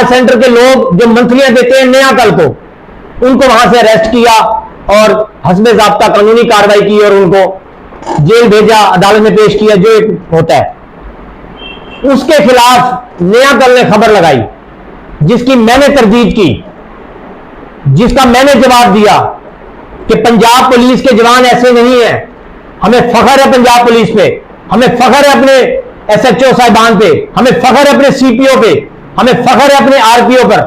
Massage centre के लोग जो मंथलियां देते हैं नया कल को, उनको वहां से अरेस्ट किया और हस्बे ज़ाब्ता कानूनी कार्रवाई की और उनको जेल भेजा, अदालत में पेश किया, जो एक होता है। उसके खिलाफ नया कल ने खबर लगाई, जिसकी मैंने तरदीद की, जिसका मैंने जवाब दिया कि पंजाब पुलिस के जवान ऐसे नहीं है। हमें फख्र है पंजाब पुलिस पे, हमें फख्र है अपने SHO साहिबान पे, हमें फख्र है अपने CPO पे, हमें फख्र है अपने RPO पर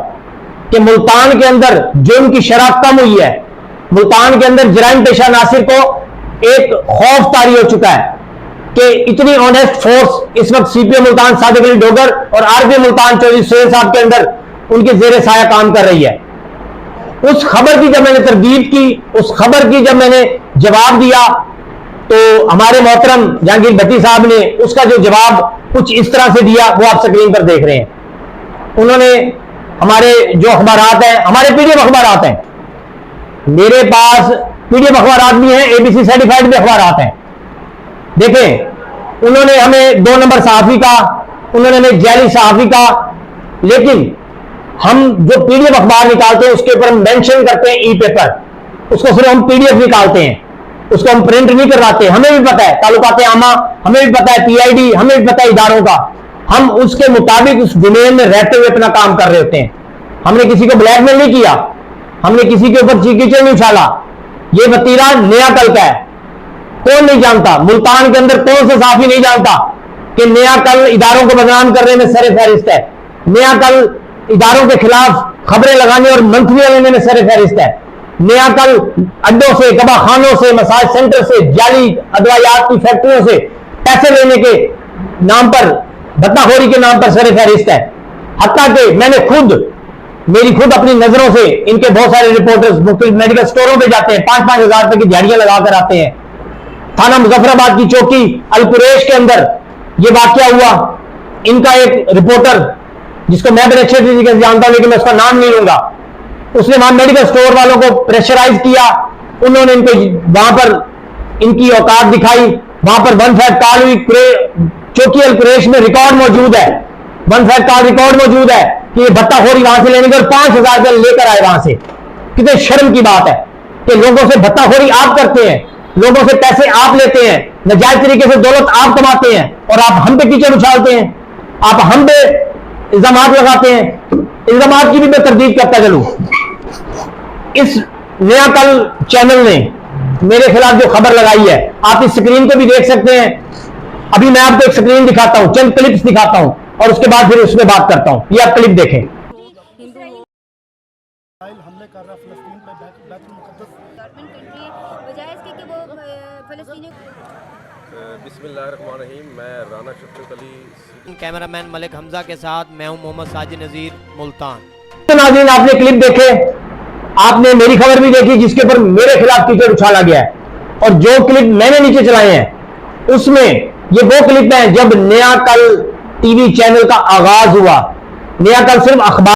कि मुल्तान के अंदर जो उनकी शराब कम हुई है, मुल्तान के अंदर जराइम पेशा नासिर को एक खौफ तारी हो चुका है कि इतनी ऑनेस्ट फोर्स इस वक्त CPO मुल्तान सादिक अली डोगर और RPO मुल्तान चौधरी सोहेल साहब के अंदर उनके जेरे साया काम कर रही है। उस खबर की जब मैंने तरदीद की, उस खबर की जब मैंने जवाब दिया, तो हमारे मोहतरम जहांगीर भट्टी साहब ने उसका जो जवाब कुछ इस तरह से दिया, वो आप स्क्रीन पर देख रहे हैं। उन्होंने हमारे जो अखबारात हैं, हमारे PDF अखबारात हैं, मेरे पास PDF अखबारात भी हैं, ABC सर्टिफाइड भी अखबारात हैं। देखें, उन्होंने हमें 2 नंबर सहाफी का, उन्होंने हमें जैली सहाफी का, लेकिन हम जो PDF अखबार निकालते हैं उसके ऊपर हम मेंशन करते हैं ई-पेपर, उसको सिर्फ हम PDF निकालते हैं, उसको हम प्रिंट नहीं करवाते। हमें भी पता है ताल्लुकात आमा, हमें भी पता है PID, हमें भी पता है इदारों का, हम उसके मुताबिक उस डोमेन में रहते हुए अपना काम कर रहे होते हैं। हमने किसी को ब्लैकमेल नहीं किया, हमने किसी के ऊपर कीचड़ नहीं उछाला। ये वतीरा नया कल का है। कौन नहीं जानता, मुल्तान के अंदर कौन सा साफी नहीं जानता कि नया कल इदारों को बदनाम करने में सरे फहरिस्त है, नया कल इदारों के खिलाफ खबरें लगाने और मंथलियां लेने में सरे फहरिस्त है, नया कल अड्डों से, कबा खानों से, मसाज सेंटर से, जाली अदवायात की फैक्ट्रियों से पैसे लेने के नाम पर, भत्ताखोरी के नाम पर सरे फहरिस्त है। हत्ता कि मैंने मेरी खुद अपनी नजरों से इनके बहुत सारे रिपोर्टर्स मुख्तलिफ मेडिकल स्टोरों पे जाते हैं, 5-5 हजार रुपए की दिहाड़ियां लगाकर आते हैं। थाना मुजफ्फराबाद की चौकी अलकुरेश के अंदर यह वाकया हुआ। इनका एक रिपोर्टर, जिसको मैं बड़े अच्छे तरीके से जानता हूं लेकिन मैं उसका नाम नहीं लूंगा, उसने वहां मेडिकल स्टोर वालों को प्रेशराइज किया। उन्होंने इनको वहां पर इनकी औकात दिखाई। वहां पर 1 फैक्ट कॉल हुई, चौकी अलकुरेश में रिकॉर्ड मौजूद है, 1 फैक्ट कॉल रिकॉर्ड मौजूद है कि ये भत्ताखोरी वहां से लेने के 5,000 रुपये लेकर आए वहां से। कितने शर्म की बात है कि लोगों से भत्ताखोरी आप करते हैं, लोगों से पैसे आप लेते हैं, नाजायज तरीके से दौलत आप कमाते हैं और आप हम पे कीचड़ उछालते हैं, आप हम पे इल्जाम लगाते हैं। इल्जाम की भी मैं तरदीद करता चलूं। इस नया कल चैनल ने मेरे खिलाफ जो खबर लगाई है, आप इस स्क्रीन को भी देख सकते हैं। अभी मैं आपको एक स्क्रीन दिखाता हूं, चंद क्लिप्स दिखाता हूं और उसके बाद फिर उसमें बात करता हूं। ये आप क्लिप देखें। हमले कर रहा फिलिस्तीन पे, बैतुल मुक़द्दस गवर्नमेंट कंट्री है, बजाय इसके कि वो फिलिस्तीनियों। बिस्मिल्लाहिर्रहमानिर्रहीम। मैं राना शफकत अली, कैमरामैन मलिक हमजा के साथ मैं हूं मोहम्मद साजिद नज़ीर, मुल्तान। तो नाज़रीन, आपने क्लिप देखे, आपने मेरी खबर भी देखी जिसके ऊपर मेरे खिलाफ कीचड़ उछाला गया है, और जो क्लिप मैंने नीचे चलाए हैं उसमें ये वो क्लिप है जब नया कल TV चैनल का आगाज हुआ। नया कल सिर्फ अखबार